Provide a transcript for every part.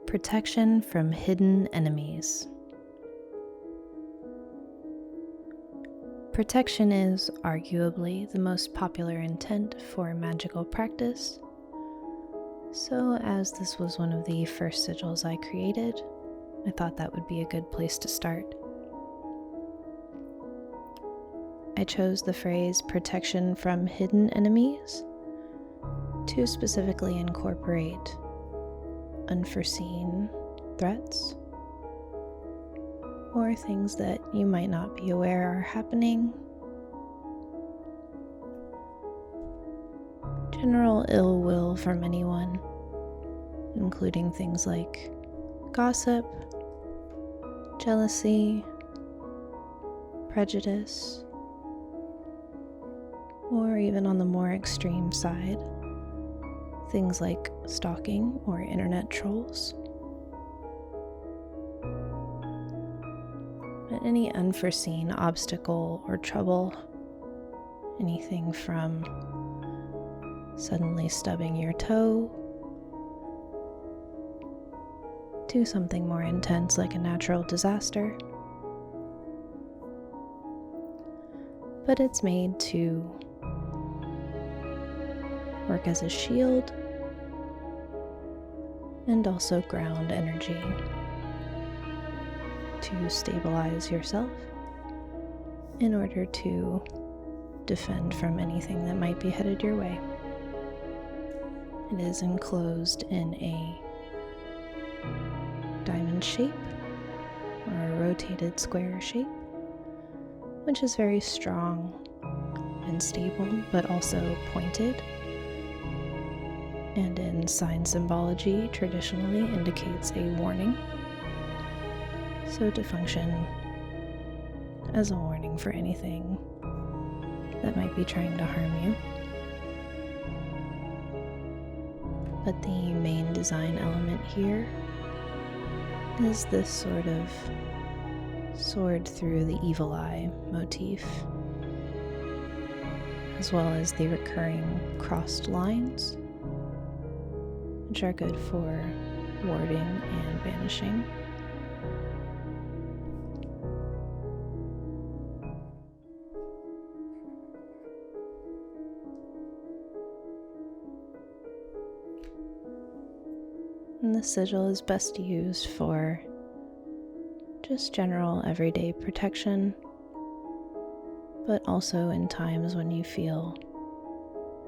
Protection from hidden enemies. Protection is arguably the most popular intent for magical practice, so as this was one of the first sigils I created, I thought that would be a good place to start. I chose the phrase protection from hidden enemies to specifically incorporate unforeseen threats or things that you might not be aware are happening. General ill will from anyone, including things like gossip, jealousy, prejudice, or even on the more extreme side, things like stalking or internet trolls. But any unforeseen obstacle or trouble, anything from suddenly stubbing your toe to something more intense like a natural disaster. But it's made to work as a shield and also ground energy to stabilize yourself in order to defend from anything that might be headed your way. It is enclosed in a diamond shape or a rotated square shape, which is very strong and stable, but also pointed, and in sign symbology traditionally indicates a warning, so to function as a warning for anything that might be trying to harm you. But the main design element here is this sort of sword through the evil eye motif, as well as the recurring crossed lines, which are good for warding and banishing. And the sigil is best used for just general everyday protection, but also in times when you feel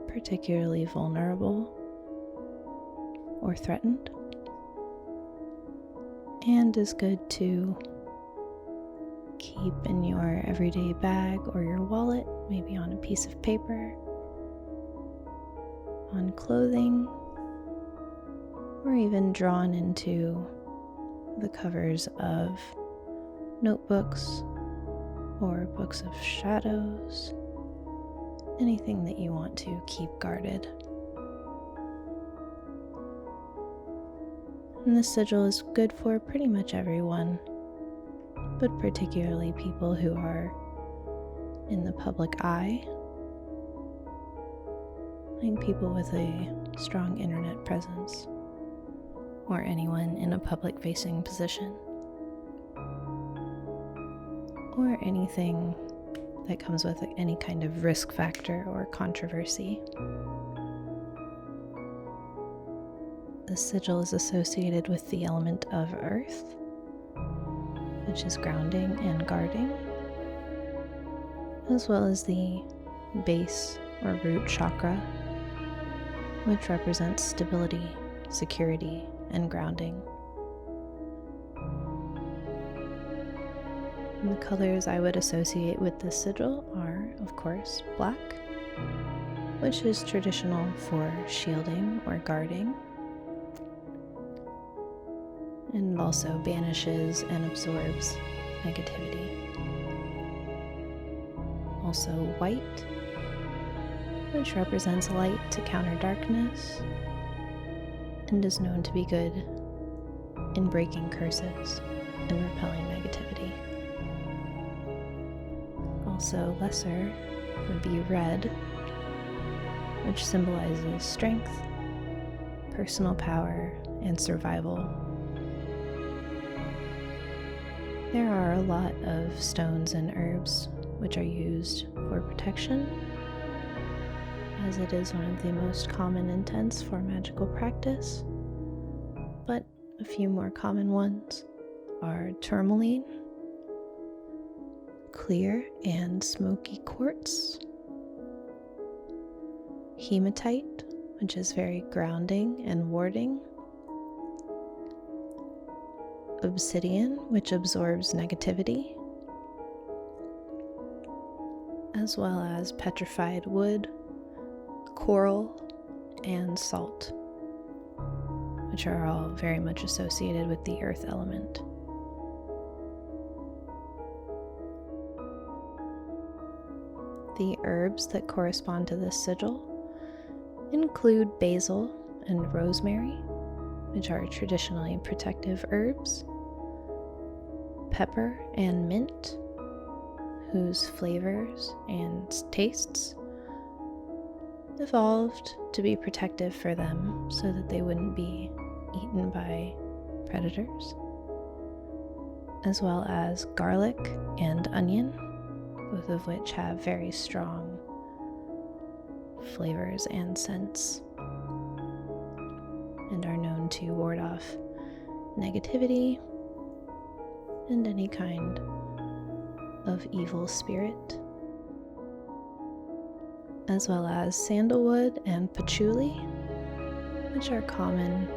particularly vulnerable or threatened, and is good to keep in your everyday bag or your wallet, maybe on a piece of paper, on clothing, or even drawn into the covers of notebooks or books of shadows, anything that you want to keep guarded. And this sigil is good for pretty much everyone, but particularly people who are in the public eye, like people with a strong internet presence, or anyone in a public-facing position, or anything that comes with any kind of risk factor or controversy. The sigil is associated with the element of earth, which is grounding and guarding, as well as the base or root chakra, which represents stability, security, and grounding. And the colors I would associate with this sigil are, of course, black, which is traditional for shielding or guarding, and also banishes and absorbs negativity. Also white, which represents light to counter darkness, and is known to be good in breaking curses and repelling negativity. Also lesser would be red, which symbolizes strength, personal power, and survival There are a lot of stones and herbs which are used for protection, as it is one of the most common intents for magical practice, but a few more common ones are tourmaline, clear and smoky quartz, hematite, which is very grounding and warding, obsidian, which absorbs negativity, as well as petrified wood, coral, and salt, which are all very much associated with the earth element. The herbs that correspond to this sigil include basil and rosemary, which are traditionally protective herbs, pepper and mint, whose flavors and tastes evolved to be protective for them so that they wouldn't be eaten by predators, as well as garlic and onion, both of which have very strong flavors and scents and are known to ward off negativity and any kind of evil spirit, as well as sandalwood and patchouli, which are common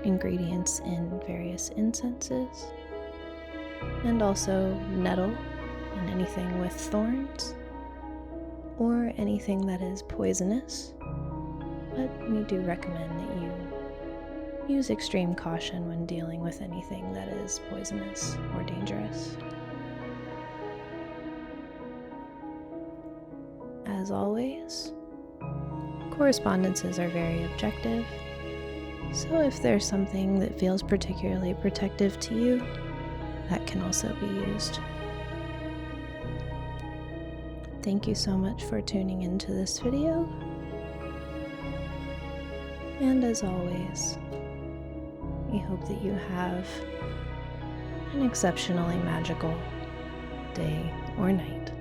ingredients in various incenses, and also nettle and anything with thorns or anything that is poisonous, but we do recommend that you use extreme caution when dealing with anything that is poisonous or dangerous. As always, correspondences are very objective, so if there's something that feels particularly protective to you, that can also be used. Thank you so much for tuning into this video, and as always, we hope that you have an exceptionally magical day or night.